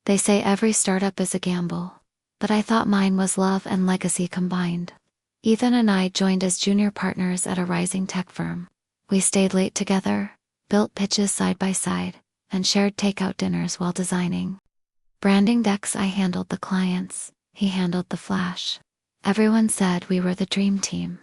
They say every startup is a gamble, but I thought mine was love and legacy combined. Ethan and I joined as junior partners at a rising tech firm. We stayed late together, built pitches side by side, and shared takeout dinners while designing. Branding decks, I handled the clients, he handled the flash. Everyone said we were the dream team.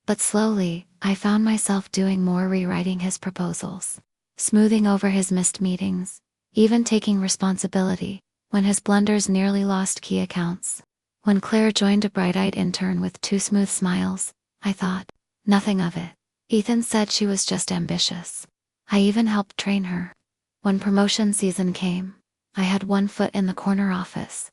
But slowly, I found myself doing more, rewriting his proposals, smoothing over his missed meetings, even taking responsibility when his blunders nearly lost key accounts. When Claire joined, a bright-eyed intern with 2 smooth smiles, I thought nothing of it. Ethan said she was just ambitious. I even helped train her. When promotion season came, I had one foot in the corner office.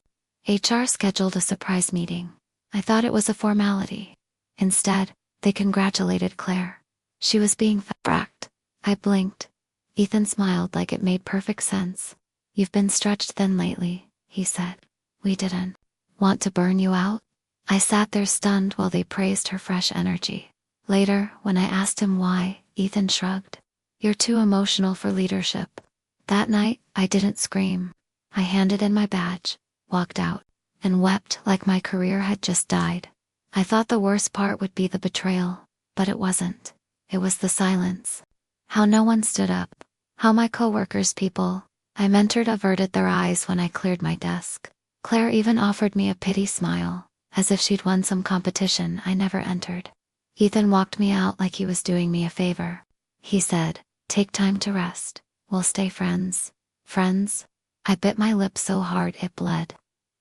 HR scheduled a surprise meeting. I thought it was a formality. Instead, they congratulated Claire. She was being fracked. I blinked. Ethan smiled like it made perfect sense. "You've been stretched thin lately," he said. "We didn't want to burn you out." I sat there stunned while they praised her fresh energy. Later, when I asked him why, Ethan shrugged. "You're too emotional for leadership." That night, I didn't scream. I handed in my badge, walked out, and wept like my career had just died. I thought the worst part would be the betrayal, but it wasn't. It was the silence. How no one stood up. How my coworkers, people I mentored, averted their eyes when I cleared my desk. Claire even offered me a pity smile, as if she'd won some competition I never entered. Ethan walked me out like he was doing me a favor. He said, "Take time to rest. We'll stay friends." Friends? I bit my lip so hard it bled.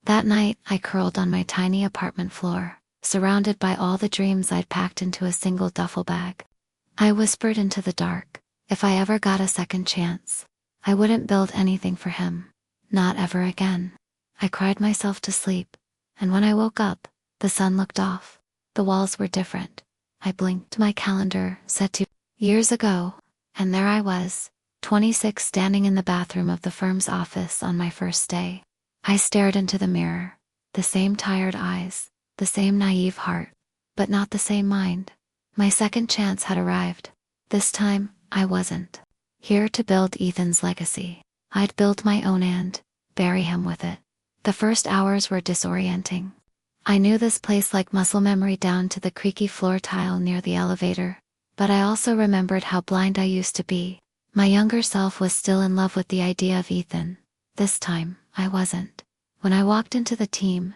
That night, I curled on my tiny apartment floor, surrounded by all the dreams I'd packed into a single duffel bag. I whispered into the dark, if I ever got a second chance, I wouldn't build anything for him. Not ever again. I cried myself to sleep, and when I woke up, the sun looked off. The walls were different. I blinked. My calendar said 2 years ago, and there I was, 26, standing in the bathroom of the firm's office on my first day. I stared into the mirror. The same tired eyes, the same naive heart, but not the same mind. My second chance had arrived. This time, I wasn't here to build Ethan's legacy. I'd build my own and bury him with it. The first hours were disorienting. I knew this place like muscle memory, down to the creaky floor tile near the elevator, but I also remembered how blind I used to be. My younger self was still in love with the idea of Ethan. This time, I wasn't. When I walked into the team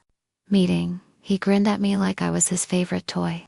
meeting, he grinned at me like I was his favorite toy.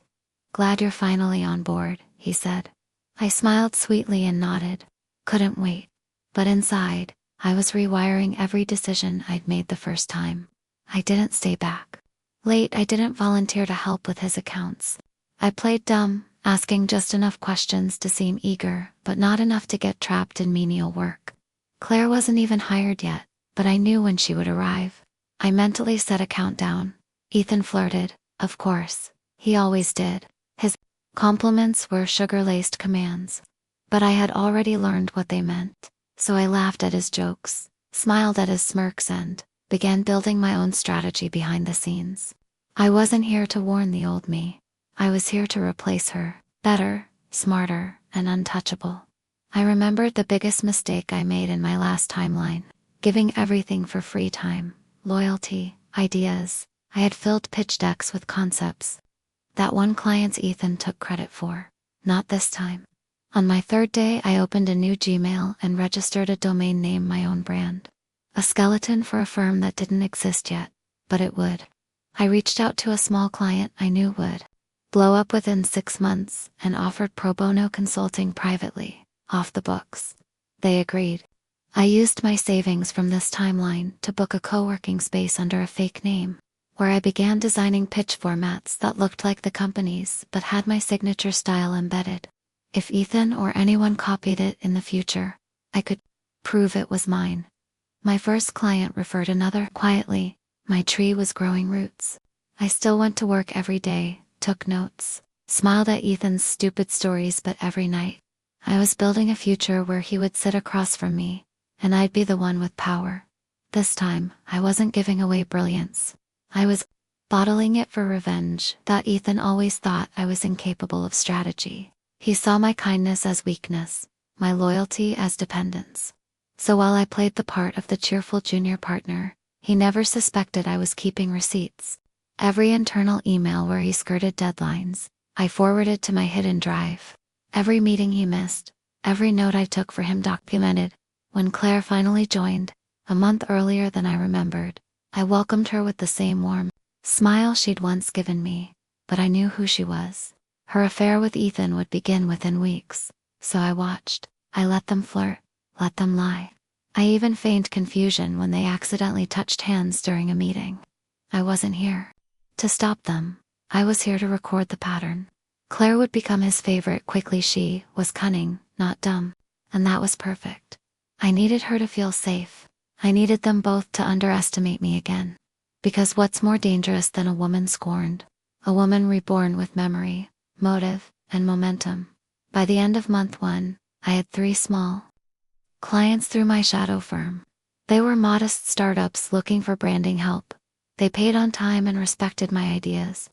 "Glad you're finally on board," he said. I smiled sweetly and nodded. Couldn't wait. But inside, I was rewiring every decision I'd made the first time. I didn't stay back late. I didn't volunteer to help with his accounts. I played dumb, asking just enough questions to seem eager, but not enough to get trapped in menial work. Claire wasn't even hired yet, but I knew when she would arrive. I mentally set a countdown. Ethan flirted, of course. He always did. His compliments were sugar-laced commands. But I had already learned what they meant, so I laughed at his jokes, smiled at his smirks, and began building my own strategy behind the scenes. I wasn't here to warn the old me. I was here to replace her, better, smarter, and untouchable. I remembered the biggest mistake I made in my last timeline, giving everything for free time, loyalty, ideas. I had filled pitch decks with concepts that one client's Ethan took credit for. Not this time. On my third day, I opened a new Gmail and registered a domain name, my own brand. A skeleton for a firm that didn't exist yet, but it would. I reached out to a small client I knew would blow up within 6 months and offered pro bono consulting privately, off the books. They agreed. I used my savings from this timeline to book a co-working space under a fake name, where I began designing pitch formats that looked like the company's but had my signature style embedded. If Ethan or anyone copied it in the future, I could prove it was mine. My first client referred another. Quietly, my tree was growing roots. I still went to work every day, took notes, smiled at Ethan's stupid stories, but every night, I was building a future where he would sit across from me, and I'd be the one with power. This time, I wasn't giving away brilliance. I was bottling it for revenge. That Ethan always thought I was incapable of strategy. He saw my kindness as weakness, my loyalty as dependence. So while I played the part of the cheerful junior partner, he never suspected I was keeping receipts. Every internal email where he skirted deadlines, I forwarded to my hidden drive. Every meeting he missed, every note I took for him documented. When Claire finally joined, a month earlier than I remembered, I welcomed her with the same warm smile she'd once given me, but I knew who she was. Her affair with Ethan would begin within weeks, so I watched. I let them flirt, let them lie. I even feigned confusion when they accidentally touched hands during a meeting. I wasn't here to stop them. I was here to record the pattern. Claire would become his favorite quickly. She was cunning, not dumb, and that was perfect. I needed her to feel safe. I needed them both to underestimate me again. Because what's more dangerous than a woman scorned? A woman reborn with memory, motive, and momentum. By the end of month 1, I had 3 small clients through my shadow firm. They were modest startups looking for branding help. They paid on time and respected my ideas.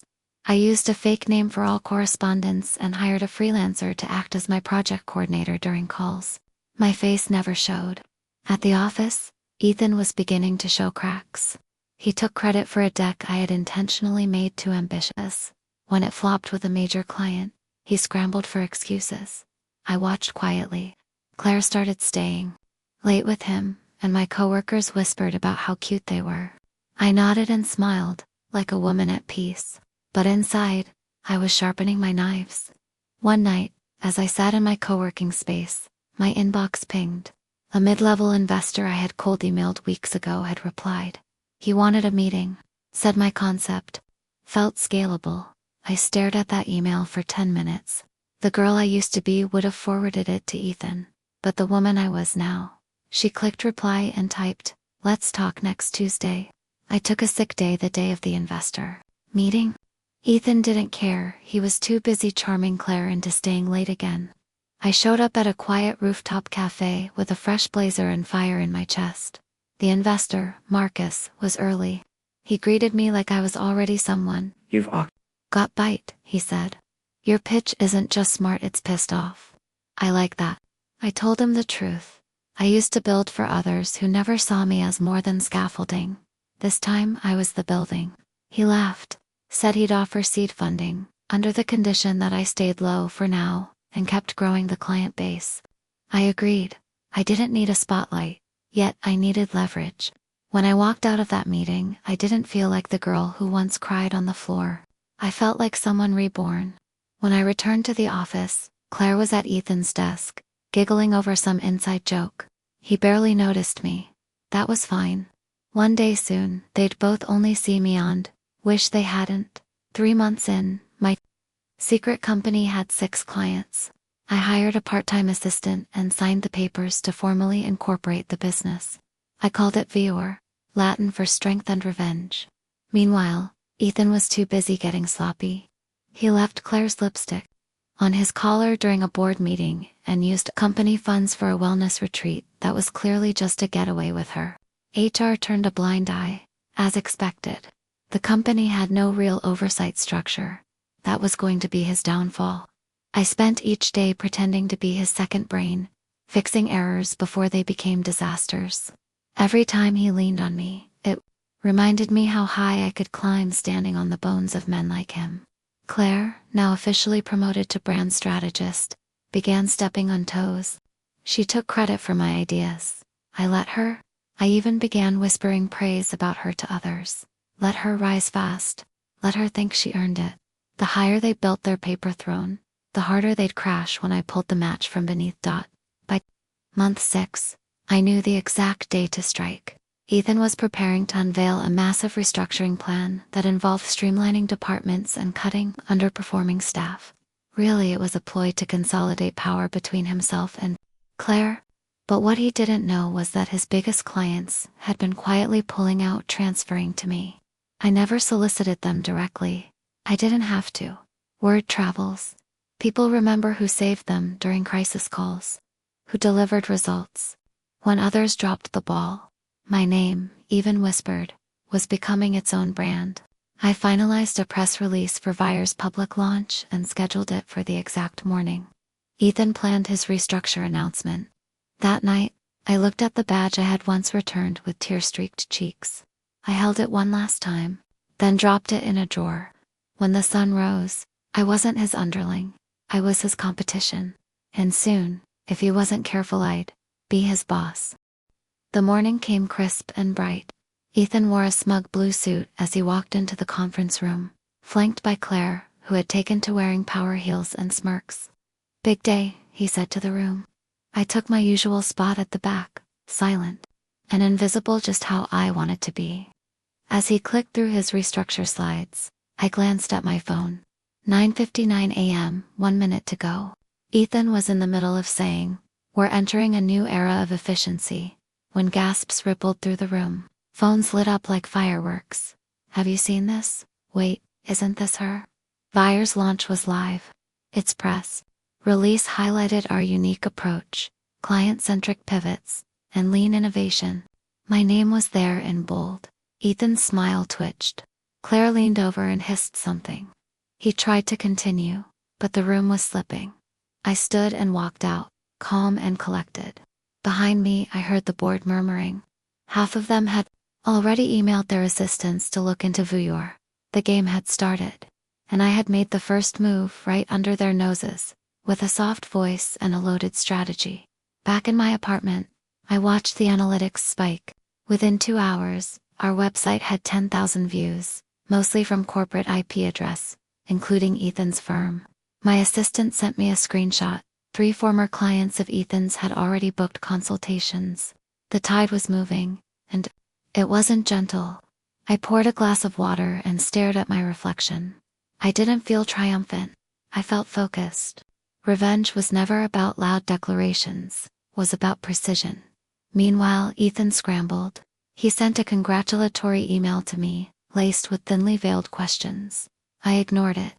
I used a fake name for all correspondence and hired a freelancer to act as my project coordinator during calls. My face never showed. At the office, Ethan was beginning to show cracks. He took credit for a deck I had intentionally made too ambitious. When it flopped with a major client, he scrambled for excuses. I watched quietly. Claire started staying late with him, and my coworkers whispered about how cute they were. I nodded and smiled, like a woman at peace. But inside, I was sharpening my knives. One night, as I sat in my co-working space, my inbox pinged. A mid-level investor I had cold emailed weeks ago had replied. He wanted a meeting, said my concept felt scalable. I stared at that email for 10 minutes. The girl I used to be would have forwarded it to Ethan, but the woman I was now. She clicked reply and typed, "Let's talk next Tuesday." I took a sick day the day of the investor meeting. Ethan didn't care. He was too busy charming Claire into staying late again. I showed up at a quiet rooftop cafe with a fresh blazer and fire in my chest. The investor, Marcus, was early. He greeted me like I was already someone. You've Got bite, he said. Your pitch isn't just smart, it's pissed off. I like that. I told him the truth. I used to build for others who never saw me as more than scaffolding. This time I was the building. He laughed, said he'd offer seed funding, under the condition that I stayed low for now, and kept growing the client base. I agreed. I didn't need a spotlight, yet I needed leverage. When I walked out of that meeting, I didn't feel like the girl who once cried on the floor. I felt like someone reborn. When I returned to the office, Claire was at Ethan's desk, giggling over some inside joke. He barely noticed me. That was fine. One day soon, they'd both only see me on. Wish they hadn't. 3 months in, my secret company had 6 clients. I hired a part-time assistant and signed the papers to formally incorporate the business. I called it Vior, Latin for strength and revenge. Meanwhile, Ethan was too busy getting sloppy. He left Claire's lipstick on his collar during a board meeting and used company funds for a wellness retreat that was clearly just a getaway with her. HR turned a blind eye, as expected. The company had no real oversight structure. That was going to be his downfall. I spent each day pretending to be his second brain, fixing errors before they became disasters. Every time he leaned on me, it reminded me how high I could climb standing on the bones of men like him. Claire, now officially promoted to brand strategist, began stepping on toes. She took credit for my ideas. I let her. I even began whispering praise about her to others. Let her rise fast. Let her think she earned it. The higher they built their paper throne, the harder they'd crash when I pulled the match from beneath. By month 6, I knew the exact day to strike. Ethan was preparing to unveil a massive restructuring plan that involved streamlining departments and cutting underperforming staff. Really, it was a ploy to consolidate power between himself and Claire. But what he didn't know was that his biggest clients had been quietly pulling out, transferring to me. I never solicited them directly. I didn't have to. Word travels. People remember who saved them during crisis calls, who delivered results. When others dropped the ball, my name, even whispered, was becoming its own brand. I finalized a press release for Vior's public launch and scheduled it for the exact morning Ethan planned his restructure announcement. That night, I looked at the badge I had once returned with tear-streaked cheeks. I held it one last time, then dropped it in a drawer. When the sun rose, I wasn't his underling. I was his competition. And soon, if he wasn't careful, I'd be his boss. The morning came crisp and bright. Ethan wore a smug blue suit as he walked into the conference room, flanked by Claire, who had taken to wearing power heels and smirks. "Big day," he said to the room. I took my usual spot at the back, silent and invisible, just how I wanted to be. As he clicked through his restructure slides, I glanced at my phone. 9:59 a.m., 1 minute to go. Ethan was in the middle of saying, "We're entering a new era of efficiency," when gasps rippled through the room. Phones lit up like fireworks. "Have you seen this? Wait, isn't this her?" Vire's launch was live. Its press release highlighted our unique approach, client-centric pivots, and lean innovation. My name was there in bold. Ethan's smile twitched. Claire leaned over and hissed something. He tried to continue, but the room was slipping. I stood and walked out, calm and collected. Behind me, I heard the board murmuring. Half of them had already emailed their assistants to look into Vuyor. The game had started, and I had made the first move right under their noses, with a soft voice and a loaded strategy. Back in my apartment, I watched the analytics spike. Within 2 hours, our website had 10,000 views, mostly from corporate IP address, including Ethan's firm. My assistant sent me a screenshot. 3 former clients of Ethan's had already booked consultations. The tide was moving, and it wasn't gentle. I poured a glass of water and stared at my reflection. I didn't feel triumphant. I felt focused. Revenge was never about loud declarations, was about precision. Meanwhile, Ethan scrambled. He sent a congratulatory email to me, laced with thinly veiled questions. I ignored it.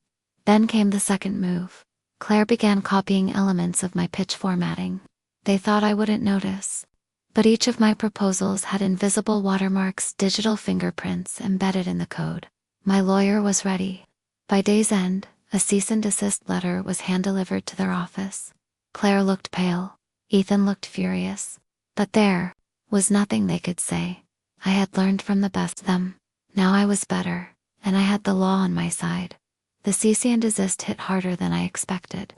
Then came the second move. Claire began copying elements of my pitch formatting. They thought I wouldn't notice. But each of my proposals had invisible watermarks, digital fingerprints embedded in the code. My lawyer was ready. By day's end, a cease and desist letter was hand-delivered to their office. Claire looked pale. Ethan looked furious. But there was nothing they could say. I had learned from the best of them. Now I was better, and I had the law on my side. The cease and desist hit harder than I expected.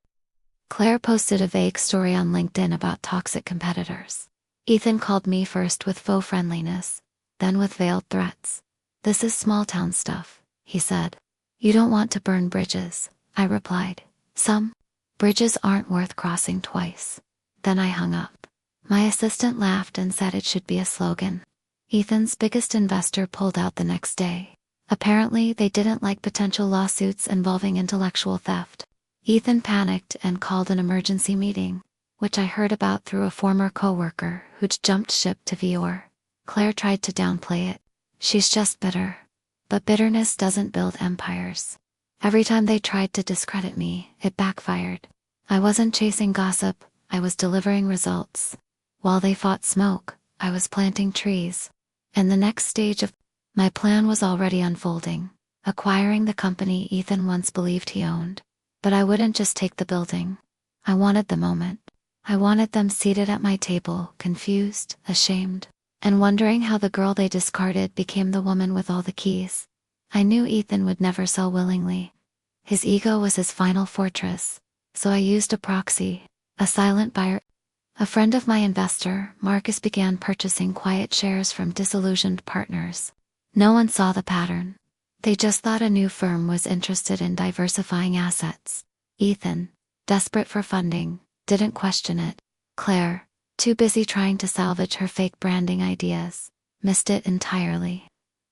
Claire posted a vague story on LinkedIn about toxic competitors. Ethan called me first with faux friendliness, then with veiled threats. "This is small-town stuff," he said. "You don't want to burn bridges," I replied. "Some bridges aren't worth crossing twice." Then I hung up. My assistant laughed and said it should be a slogan. Ethan's biggest investor pulled out the next day. Apparently, they didn't like potential lawsuits involving intellectual theft. Ethan panicked and called an emergency meeting, which I heard about through a former coworker who'd jumped ship to Vuyor. Claire tried to downplay it. "She's just bitter." But bitterness doesn't build empires. Every time they tried to discredit me, it backfired. I wasn't chasing gossip, I was delivering results. While they fought smoke, I was planting trees. And the next stage of my plan was already unfolding, acquiring the company Ethan once believed he owned. But I wouldn't just take the building. I wanted the moment. I wanted them seated at my table, confused, ashamed, and wondering how the girl they discarded became the woman with all the keys. I knew Ethan would never sell willingly. His ego was his final fortress, so I used a proxy, a silent buyer. A friend of my investor, Marcus, began purchasing quiet shares from disillusioned partners. No one saw the pattern. They just thought a new firm was interested in diversifying assets. Ethan, desperate for funding, didn't question it. Claire, too busy trying to salvage her fake branding ideas, missed it entirely.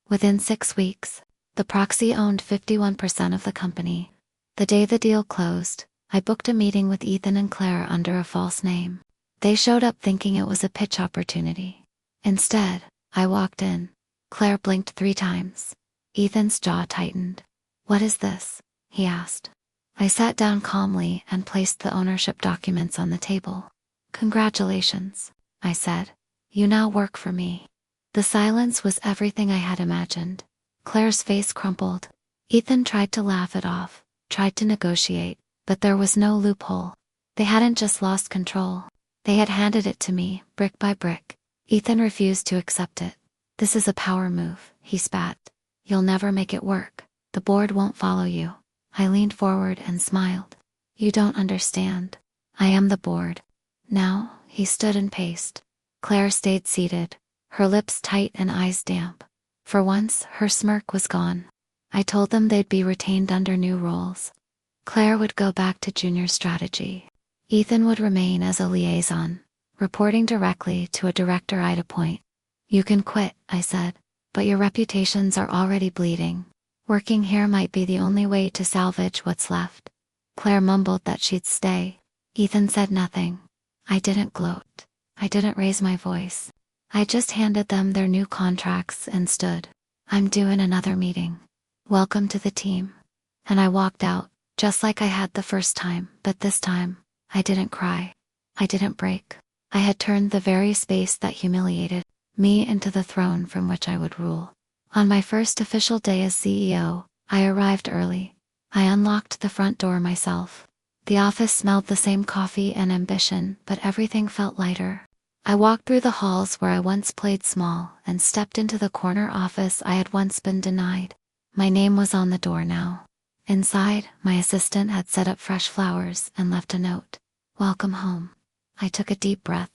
Within 6 weeks, the proxy owned 51% of the company. The day the deal closed, I booked a meeting with Ethan and Claire under a false name. They showed up thinking it was a pitch opportunity. Instead, I walked in. Claire blinked 3 times. Ethan's jaw tightened. "What is this?" he asked. I sat down calmly and placed the ownership documents on the table. "Congratulations," I said. "You now work for me." The silence was everything I had imagined. Claire's face crumpled. Ethan tried to laugh it off, tried to negotiate, but there was no loophole. They hadn't just lost control. They had handed it to me, brick by brick. Ethan refused to accept it. "This is a power move," he spat. "You'll never make it work. The board won't follow you." I leaned forward and smiled. "You don't understand. I am the board." Now, he stood and paced. Claire stayed seated, her lips tight and eyes damp. For once, her smirk was gone. I told them they'd be retained under new roles. Claire would go back to junior strategy. Ethan would remain as a liaison, reporting directly to a director I'd appoint. "You can quit," I said, "but your reputations are already bleeding. Working here might be the only way to salvage what's left." Claire mumbled that she'd stay. Ethan said nothing. I didn't gloat. I didn't raise my voice. I just handed them their new contracts and stood. "I'm due in another meeting. Welcome to the team." And I walked out, just like I had the first time, but this time, I didn't cry. I didn't break. I had turned the very space that humiliated me into the throne from which I would rule. On my first official day as CEO, I arrived early. I unlocked the front door myself. The office smelled the same coffee and ambition, but everything felt lighter. I walked through the halls where I once played small and stepped into the corner office I had once been denied. My name was on the door now. Inside, my assistant had set up fresh flowers and left a note. "Welcome home." I took a deep breath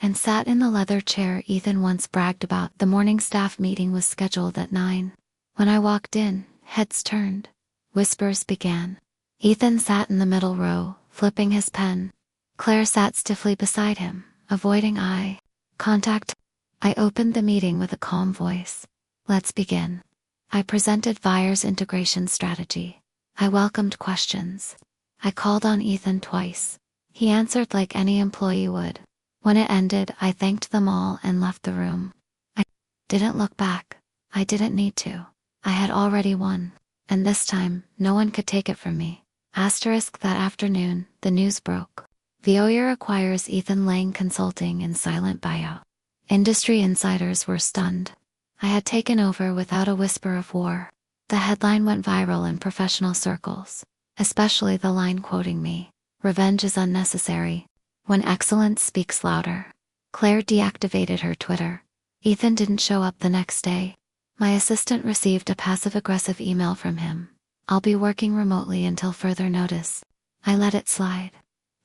and sat in the leather chair Ethan once bragged about. The morning staff meeting was scheduled at 9. When I walked in, heads turned. Whispers began. Ethan sat in the middle row, flipping his pen. Claire sat stiffly beside him, avoiding eye contact. I opened the meeting with a calm voice. "Let's begin." I presented Vire's integration strategy. I welcomed questions. I called on Ethan twice. He answered like any employee would. When it ended, I thanked them all and left the room. I didn't look back. I didn't need to. I had already won. And this time, no one could take it from me. Asterisk that afternoon, the news broke. Veolia acquires Ethan Lang Consulting in silent buyout. Industry insiders were stunned. I had taken over without a whisper of war. The headline went viral in professional circles, especially the line quoting me, "Revenge is unnecessary when excellence speaks louder." Claire deactivated her Twitter. Ethan didn't show up the next day. My assistant received a passive-aggressive email from him. "I'll be working remotely until further notice." I let it slide.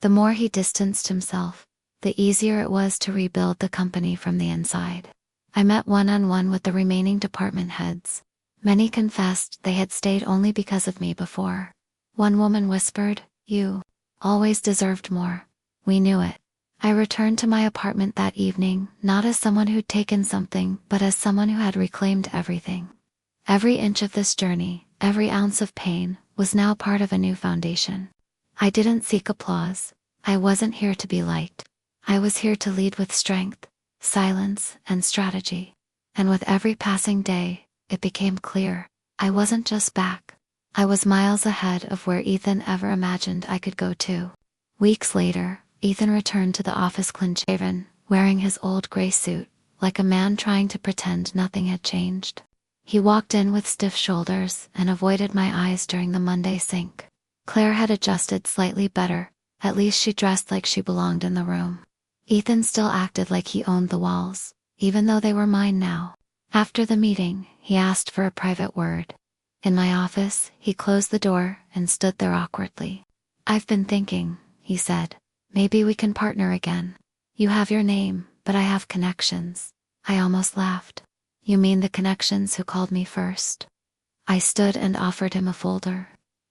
The more he distanced himself, the easier it was to rebuild the company from the inside. I met one-on-one with the remaining department heads. Many confessed they had stayed only because of me before. One woman whispered, "You always deserved more." We knew it. I returned to my apartment that evening, not as someone who'd taken something, but as someone who had reclaimed everything. Every inch of this journey, every ounce of pain, was now part of a new foundation. I didn't seek applause. I wasn't here to be liked. I was here to lead with strength, silence, and strategy. And with every passing day, it became clear. I wasn't just back. I was miles ahead of where Ethan ever imagined I could go to. Weeks later, Ethan returned to the office clean-shaven, wearing his old gray suit, like a man trying to pretend nothing had changed. He walked in with stiff shoulders and avoided my eyes during the Monday sync. Claire had adjusted slightly better, at least she dressed like she belonged in the room. Ethan still acted like he owned the walls, even though they were mine now. After the meeting, he asked for a private word. In my office, he closed the door and stood there awkwardly. "I've been thinking," he said. "Maybe we can partner again. You have your name, but I have connections." I almost laughed. "You mean the connections who called me first?" I stood and offered him a folder.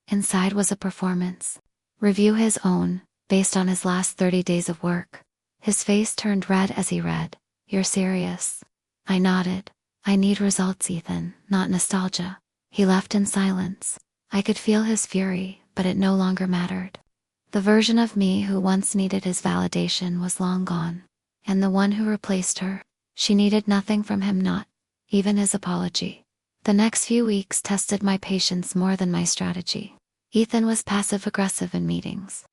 Inside was a performance review, his own, based on his last 30 days of work. His face turned red as he read. "You're serious?" I nodded. "I need results, Ethan, not nostalgia." He left in silence. I could feel his fury, but it no longer mattered. The version of me who once needed his validation was long gone. And the one who replaced her, she needed nothing from him, not even his apology. The next few weeks tested my patience more than my strategy. Ethan was passive-aggressive in meetings,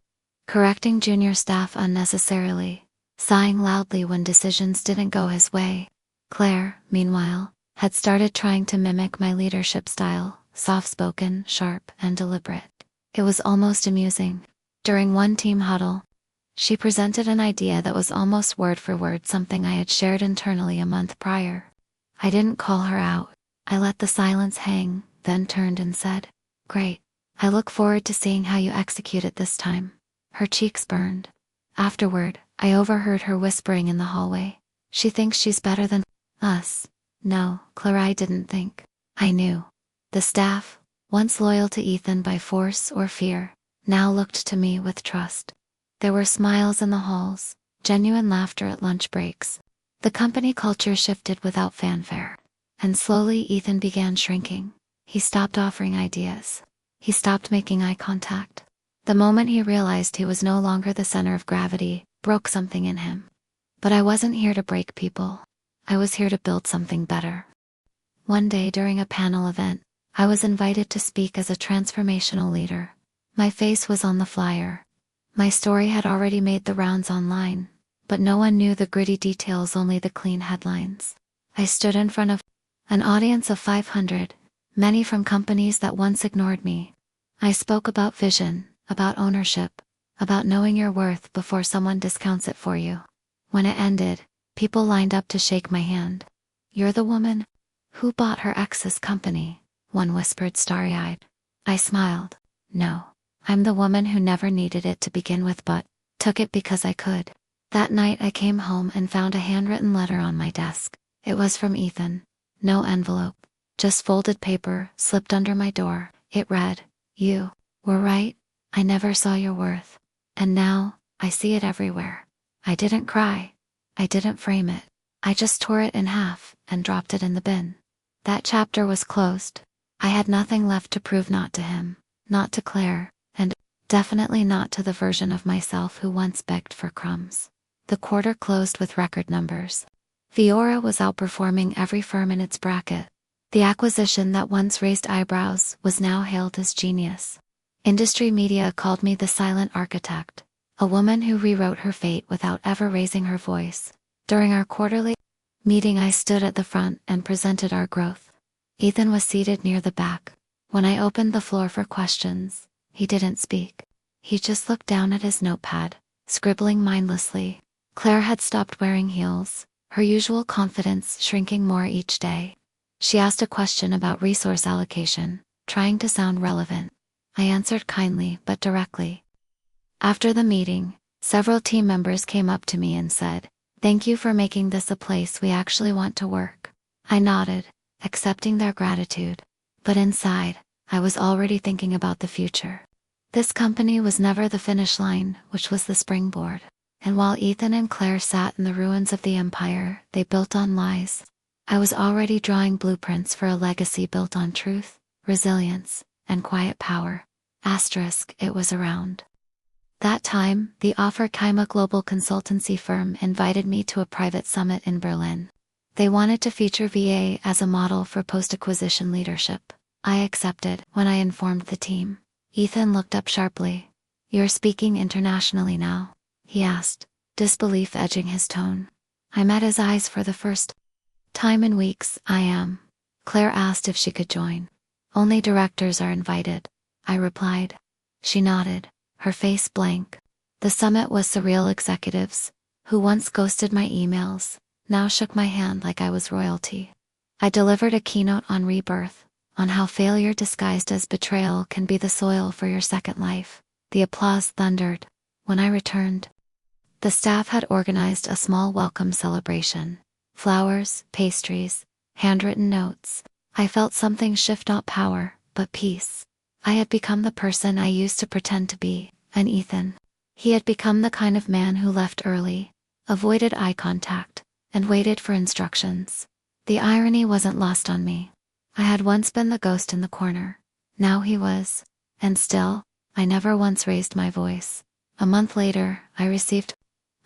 correcting junior staff unnecessarily, sighing loudly when decisions didn't go his way. Claire, meanwhile, had started trying to mimic my leadership style, soft-spoken, sharp, and deliberate. It was almost amusing. During one team huddle, She presented an idea that was almost word for word something I had shared internally a month prior. I didn't call her out. I let the silence hang, then turned and said, "Great. I look forward to seeing how you execute it this time." Her cheeks burned. Afterward, I overheard her whispering in the hallway, "She thinks she's better than us." No, Claire, I didn't think. I knew. The staff, once loyal to Ethan by force or fear, now looked to me with trust. There were smiles in the halls, genuine laughter at lunch breaks. The company culture shifted without fanfare. And slowly Ethan began shrinking. He stopped offering ideas. He stopped making eye contact. The moment he realized he was no longer the center of gravity, broke something in him. But I wasn't here to break people. I was here to build something better. One day during a panel event, I was invited to speak as a transformational leader. My face was on the flyer. My story had already made the rounds online, but no one knew the gritty details, only the clean headlines. I stood in front of an audience of 500, many from companies that once ignored me. I spoke about vision, about ownership, about knowing your worth before someone discounts it for you. When it ended, people lined up to shake my hand. "You're the woman who bought her ex's company," one whispered starry-eyed. I smiled. "No. I'm the woman who never needed it to begin with but took it because I could." That night I came home and found a handwritten letter on my desk. It was from Ethan. No envelope, just folded paper slipped under my door. It read, "You were right. I never saw your worth. And now, I see it everywhere." I didn't cry. I didn't frame it. I just tore it in half and dropped it in the bin. That chapter was closed. I had nothing left to prove, not to him, not to Claire, and definitely not to the version of myself who once begged for crumbs. The quarter closed with record numbers. Fiora was outperforming every firm in its bracket. The acquisition that once raised eyebrows was now hailed as genius. Industry media called me the silent architect, a woman who rewrote her fate without ever raising her voice. During our quarterly meeting, I stood at the front and presented our growth. Ethan was seated near the back. When I opened the floor for questions, he didn't speak. He just looked down at his notepad, scribbling mindlessly. Claire had stopped wearing heels, her usual confidence shrinking more each day. She asked a question about resource allocation, trying to sound relevant. I answered kindly but directly. After the meeting, several team members came up to me and said, "Thank you for making this a place we actually want to work." I nodded, accepting their gratitude. But inside, I was already thinking about the future. This company was never the finish line, which was the springboard. And while Ethan and Claire sat in the ruins of the empire they built on lies, I was already drawing blueprints for a legacy built on truth, resilience, and quiet power. Asterisk, it was around that time, the Offerkeimer global consultancy firm invited me to a private summit in Berlin. They wanted to feature VA as a model for post-acquisition leadership. I accepted. When I informed the team, Ethan looked up sharply. "You're speaking internationally now?" he asked, disbelief edging his tone. I met his eyes for the first time in weeks. "I am." Claire asked if she could join. "Only directors are invited," I replied. She nodded, her face blank. The summit was surreal. Executives, who once ghosted my emails, now shook my hand like I was royalty. I delivered a keynote on rebirth, on how failure disguised as betrayal can be the soil for your second life. The applause thundered. When I returned, the staff had organized a small welcome celebration. Flowers, pastries, handwritten notes. I felt something shift, not power, but peace. I had become the person I used to pretend to be, and Ethan. He had become the kind of man who left early, avoided eye contact, and waited for instructions. The irony wasn't lost on me. I had once been the ghost in the corner. Now he was. And still, I never once raised my voice. A month later, I received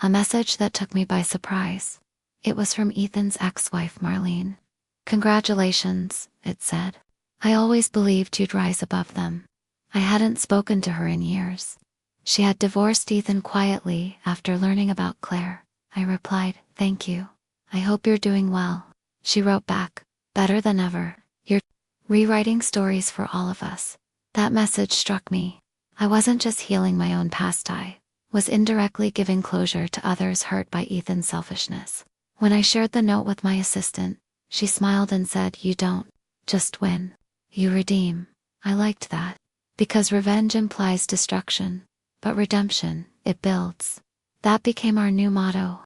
a message that took me by surprise. It was from Ethan's ex-wife, Marlene. "Congratulations," it said. "I always believed you'd rise above them." I hadn't spoken to her in years. She had divorced Ethan quietly after learning about Claire. I replied, "Thank you. I hope you're doing well." She wrote back, "Better than ever. You're rewriting stories for all of us." That message struck me. I wasn't just healing my own past, I was indirectly giving closure to others hurt by Ethan's selfishness. When I shared the note with my assistant, she smiled and said, "You don't just win, you redeem." I liked that. Because revenge implies destruction, but redemption, it builds. That became our new motto.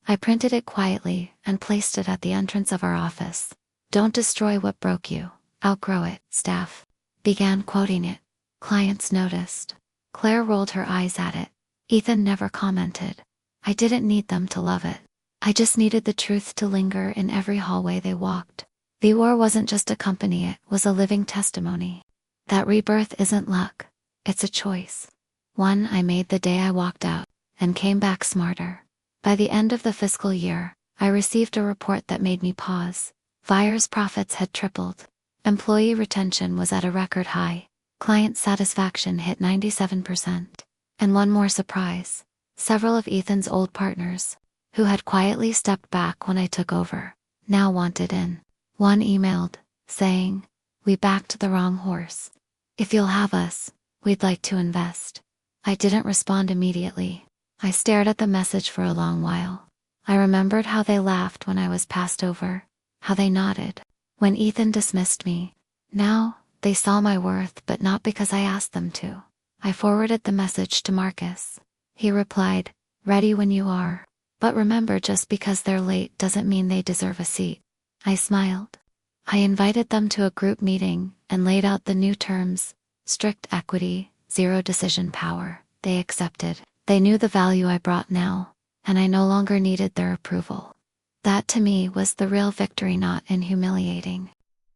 I printed it quietly and placed it at the entrance of our office. "Don't destroy what broke you. Outgrow it." Staff began quoting it. Clients noticed. Claire rolled her eyes at it. Ethan never commented. I didn't need them to love it. I just needed the truth to linger in every hallway they walked. The war wasn't just a company, it was a living testimony. That rebirth isn't luck. It's a choice. One I made the day I walked out, and came back smarter. By the end of the fiscal year, I received a report that made me pause. Fire's profits had tripled. Employee retention was at a record high. Client satisfaction hit 97%. And one more surprise. Several of Ethan's old partners, who had quietly stepped back when I took over, now wanted in. One emailed, saying, "We backed the wrong horse. If you'll have us, we'd like to invest." I didn't respond immediately. I stared at the message for a long while. I remembered how they laughed when I was passed over, how they nodded when Ethan dismissed me. Now, they saw my worth, but not because I asked them to. I forwarded the message to Marcus. He replied, "Ready when you are. But remember, just because they're late doesn't mean they deserve a seat." I smiled. I invited them to a group meeting and laid out the new terms: strict equity, zero decision power. They accepted. They knew the value I brought now, and I no longer needed their approval. That to me was the real victory, not in humiliating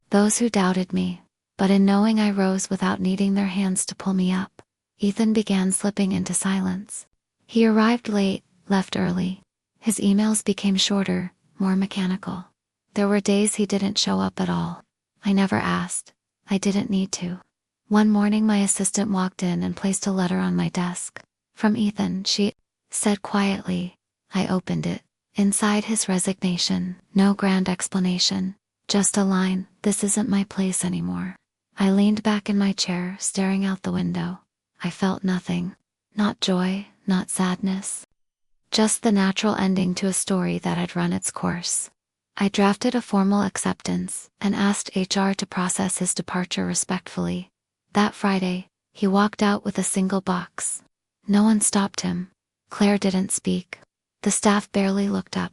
those who doubted me, but in knowing I rose without needing their hands to pull me up. Ethan began slipping into silence. He arrived late, left early. His emails became shorter, more mechanical. There were days he didn't show up at all. I never asked. I didn't need to. One morning my assistant walked in and placed a letter on my desk. "From Ethan," she said quietly. I opened it. Inside, his resignation, no grand explanation. Just a line: "This isn't my place anymore." I leaned back in my chair, staring out the window. I felt nothing. Not joy, not sadness. Just the natural ending to a story that had run its course. I drafted a formal acceptance and asked HR to process his departure respectfully. That Friday, he walked out with a single box. No one stopped him. Claire didn't speak. The staff barely looked up.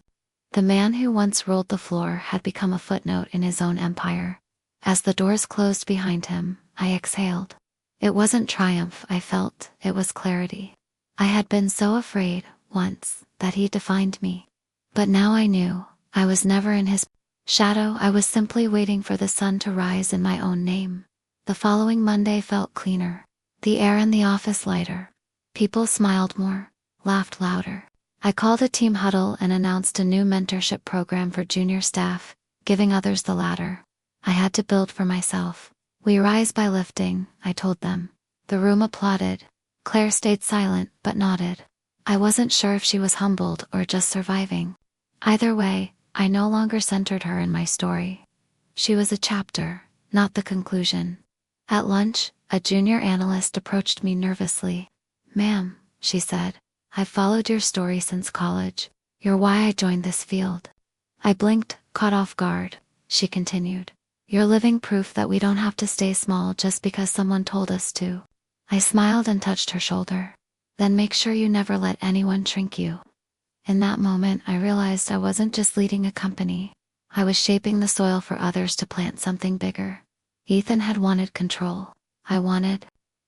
The man who once ruled the floor had become a footnote in his own empire. As the doors closed behind him, I exhaled. It wasn't triumph I felt, it was clarity. I had been so afraid, once, that he defined me. But now I knew, I was never in his shadow. I was simply waiting for the sun to rise in my own name. The following Monday felt cleaner. The air in the office lighter. People smiled more, laughed louder. I called a team huddle and announced a new mentorship program for junior staff, giving others the ladder I had to build for myself. "We rise by lifting," I told them. The room applauded. Claire stayed silent, but nodded. I wasn't sure if she was humbled or just surviving. Either way, I no longer centered her in my story. She was a chapter, not the conclusion. At lunch, a junior analyst approached me nervously. "Ma'am," she said, "I've followed your story since college. You're why I joined this field." I blinked, caught off guard. She continued, "You're living proof that we don't have to stay small just because someone told us to." I smiled and touched her shoulder. "Then make sure you never let anyone shrink you." In that moment, I realized I wasn't just leading a company. I was shaping the soil for others to plant something bigger. Ethan had wanted control. I wanted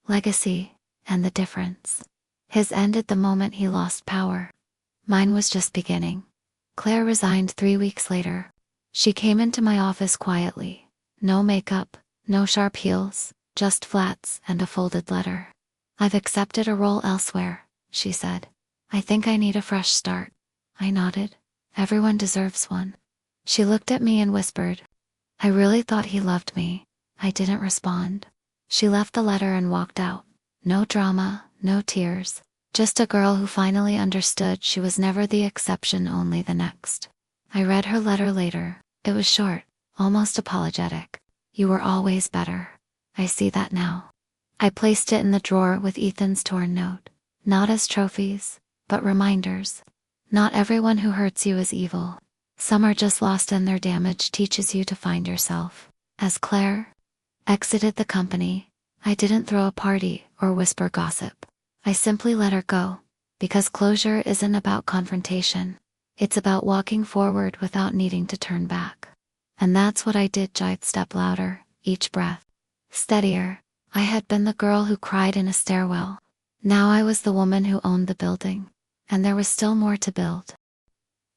legacy, and the difference. His ended the moment he lost power. Mine was just beginning. Claire resigned 3 weeks later. She came into my office quietly. No makeup, no sharp heels, just flats and a folded letter. "I've accepted a role elsewhere," she said. "I think I need a fresh start." I nodded. "Everyone deserves one." She looked at me and whispered, "I really thought he loved me." I didn't respond. She left the letter and walked out. No drama, no tears. Just a girl who finally understood she was never the exception, only the next. I read her letter later. It was short, almost apologetic. "You were always better. I see that now." I placed it in the drawer with Ethan's torn note. not as trophies, but reminders. Not everyone who hurts you is evil. Some are just lost, and their damage teaches you to find yourself. As Claire exited the company, I didn't throw a party or whisper gossip. I simply let her go, because closure isn't about confrontation. It's about walking forward without needing to turn back. And that's what I did. Each step louder, each breath steadier. I had been the girl who cried in a stairwell. Now I was the woman who owned the building, and there was still more to build.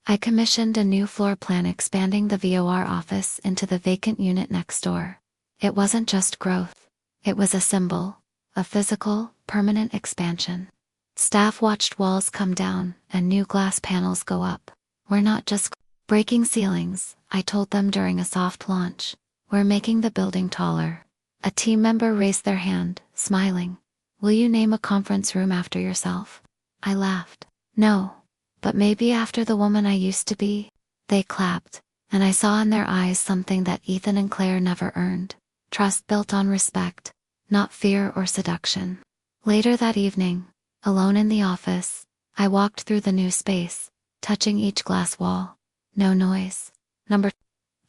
I commissioned a new floor plan, expanding the VOR office into the vacant unit next door. It wasn't just growth. It was a symbol, a physical, permanent expansion. Staff watched walls come down and new glass panels go up. We're not just breaking ceilings, I told them during a soft launch. We're making the building taller. A team member raised their hand, smiling. Will you name a conference room after yourself? I laughed. No, but maybe after the woman I used to be. They clapped, and I saw in their eyes something that Ethan and Claire never earned. Trust built on respect, not fear or seduction. Later that evening, alone in the office, I walked through the new space, touching each glass wall. No noise.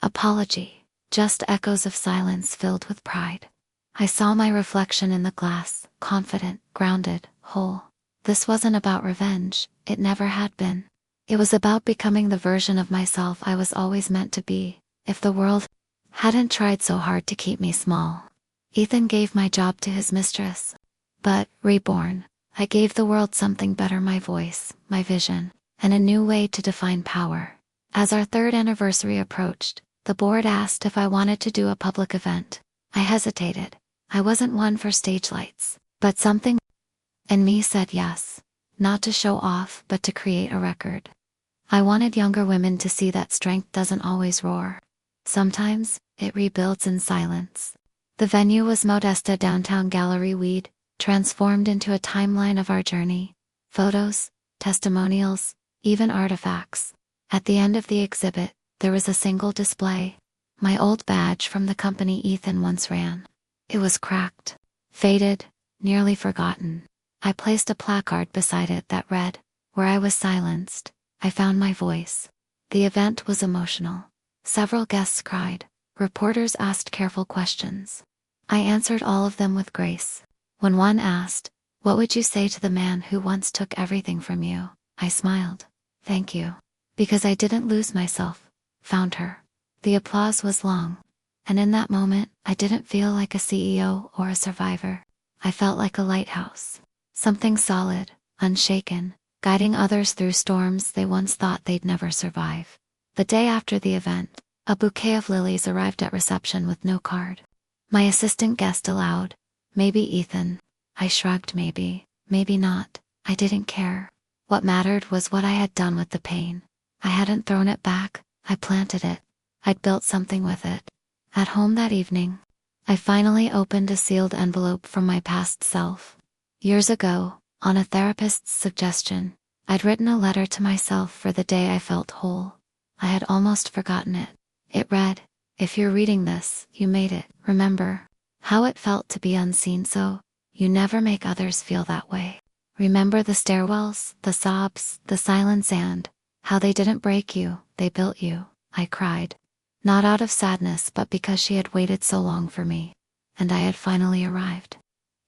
Apology. Just echoes of silence filled with pride. I saw my reflection in the glass, confident, grounded, whole. This wasn't about revenge, it never had been. It was about becoming the version of myself I was always meant to be, if the world hadn't tried so hard to keep me small. Ethan gave my job to his mistress. But, Reborn, I gave the world something better: my voice, my vision, and a new way to define power. As our 3rd anniversary approached, the board asked if I wanted to do a public event. I hesitated. I wasn't one for stage lights, but something in me said yes. Not to show off, but to create a record. I wanted younger women to see that strength doesn't always roar. Sometimes, it rebuilds in silence. The venue was Modesta Downtown Gallery. We'd transformed into a timeline of our journey. Photos, testimonials, even artifacts. At the end of the exhibit, there was a single display. My old badge from the company Ethan once ran. It was cracked, faded, nearly forgotten. I placed a placard beside it that read, "Where I was silenced, I found my voice." The event was emotional. Several guests cried. Reporters asked careful questions. I answered all of them with grace. When one asked, "What would you say to the man who once took everything from you?" I smiled. "Thank you." Because I didn't lose myself, found her. The applause was long. And in that moment, I didn't feel like a CEO or a survivor. I felt like a lighthouse. Something solid, unshaken, guiding others through storms they once thought they'd never survive. The day after the event, a bouquet of lilies arrived at reception with no card. My assistant guessed aloud, "Maybe Ethan." I shrugged. Maybe not. I didn't care. What mattered was what I had done with the pain. I hadn't thrown it back, I planted it. I'd built something with it. At home that evening, I finally opened a sealed envelope from my past self. Years ago, on a therapist's suggestion, I'd written a letter to myself for the day I felt whole. I had almost forgotten it. It read, "If you're reading this, you made it. Remember how it felt to be unseen, so you never make others feel that way. Remember the stairwells, the sobs, the silence, and how they didn't break you, they built you." I cried. Not out of sadness, but because she had waited so long for me. And I had finally arrived.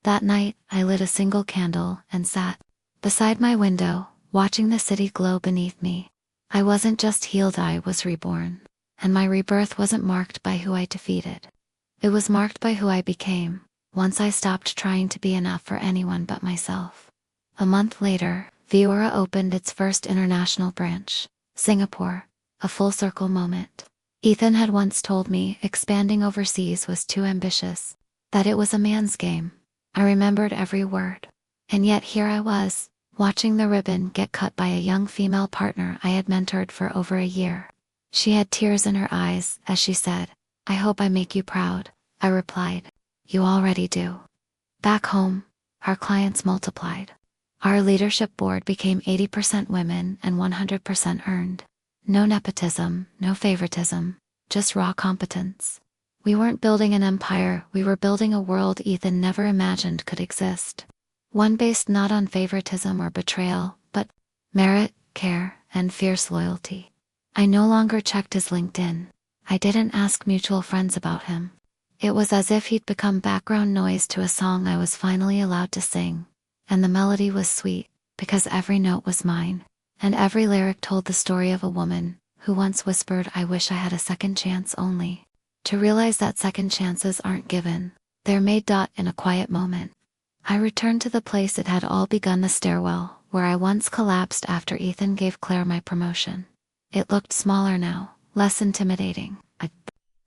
That night, I lit a single candle and sat beside my window, watching the city glow beneath me. I wasn't just healed, I was reborn. And my rebirth wasn't marked by who I defeated. It was marked by who I became, once I stopped trying to be enough for anyone but myself. A month later, Viora opened its first international branch, Singapore, a full circle moment. Ethan had once told me expanding overseas was too ambitious, that it was a man's game. I remembered every word. And yet here I was, watching the ribbon get cut by a young female partner I had mentored for over a year. She had tears in her eyes as she said, "I hope I make you proud." I replied, "You already do." Back home, our clients multiplied. Our leadership board became 80% women and 100% earned. No nepotism, no favoritism, just raw competence. We weren't building an empire, we were building a world Ethan never imagined could exist. One based not on favoritism or betrayal, but merit, care, and fierce loyalty. I no longer checked his LinkedIn. I didn't ask mutual friends about him. It was as if he'd become background noise to a song I was finally allowed to sing. And the melody was sweet, because every note was mine, and every lyric told the story of a woman who once whispered, "I wish I had a second chance only." To realize that second chances aren't given, they're made. In a quiet moment, I returned to the place it had all begun, the stairwell, where I once collapsed after Ethan gave Claire my promotion. It looked smaller now, less intimidating. I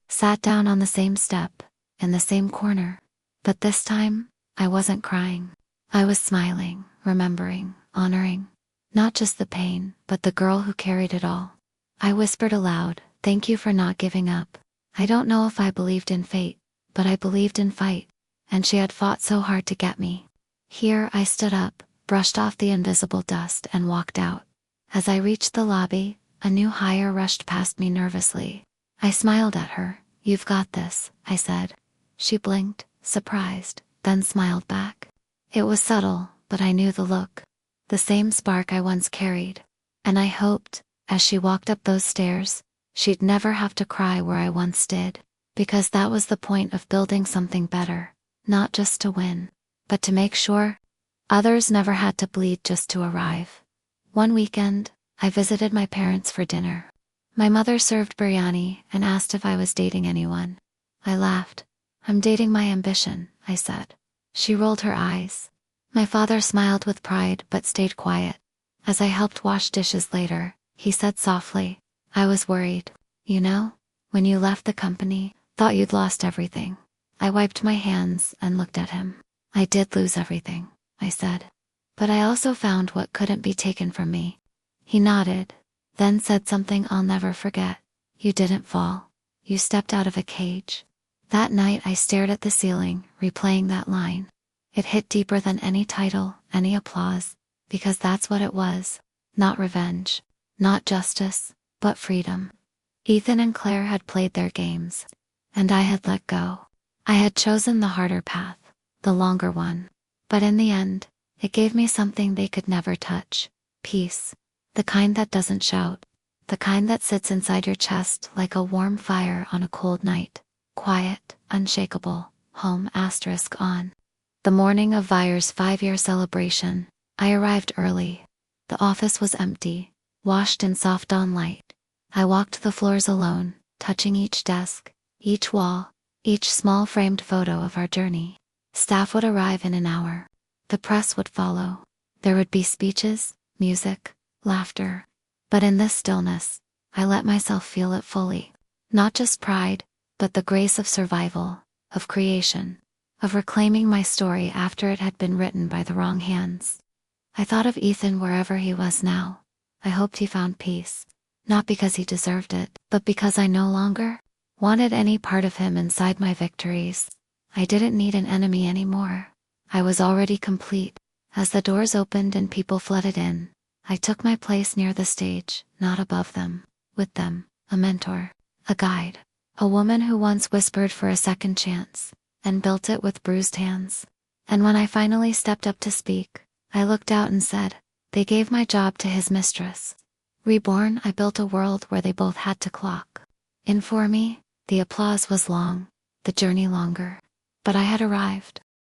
sat down on the same step, in the same corner. But this time, I wasn't crying. I was smiling, remembering, honoring. Not just the pain, but the girl who carried it all. I whispered aloud, "Thank you for not giving up." I don't know if I believed in fate, but I believed in fight. And she had fought so hard to get me. Here I stood up, brushed off the invisible dust, and walked out. As I reached the lobby, a new hire rushed past me nervously. I smiled at her. "You've got this," I said. She blinked, surprised, then smiled back. It was subtle, but I knew the look. The same spark I once carried. And I hoped, as she walked up those stairs, she'd never have to cry where I once did. Because that was the point of building something better. Not just to win, but to make sure others never had to bleed just to arrive. One weekend, I visited my parents for dinner. My mother served biryani and asked if I was dating anyone. I laughed. "I'm dating my ambition," I said. She rolled her eyes. My father smiled with pride but stayed quiet. As I helped wash dishes later, he said softly, "I was worried. You know, when you left the company, thought you'd lost everything." I wiped my hands and looked at him. "I did lose everything," I said. "But I also found what couldn't be taken from me." He nodded, then said something I'll never forget. "You didn't fall. You stepped out of a cage." That night I stared at the ceiling, replaying that line. It hit deeper than any title, any applause, because that's what it was. Not revenge, not justice, but freedom. Ethan and Claire had played their games, and I had let go. I had chosen the harder path, the longer one. But in the end, it gave me something they could never touch. Peace. The kind that doesn't shout. The kind that sits inside your chest like a warm fire on a cold night. Quiet, unshakable, home *on. The morning of Vire's 5-year celebration, I arrived early. The office was empty, washed in soft dawn light. I walked the floors alone, touching each desk, each wall, each small framed photo of our journey. Staff would arrive in an hour. The press would follow. There would be speeches, music, laughter. But in this stillness, I let myself feel it fully. Not just pride, but the grace of survival, of creation, of reclaiming my story after it had been written by the wrong hands. I thought of Ethan wherever he was now. I hoped he found peace. Not because he deserved it, but because I no longer wanted any part of him inside my victories. I didn't need an enemy anymore. I was already complete. As the doors opened and people flooded in, I took my place near the stage, not above them, with them, a mentor, a guide, a woman who once whispered for a second chance, and built it with bruised hands. And when I finally stepped up to speak, I looked out and said, "They gave my job to his mistress." Reborn, I built a world where they both had to clock in for me. The applause was long, the journey longer. But I had arrived.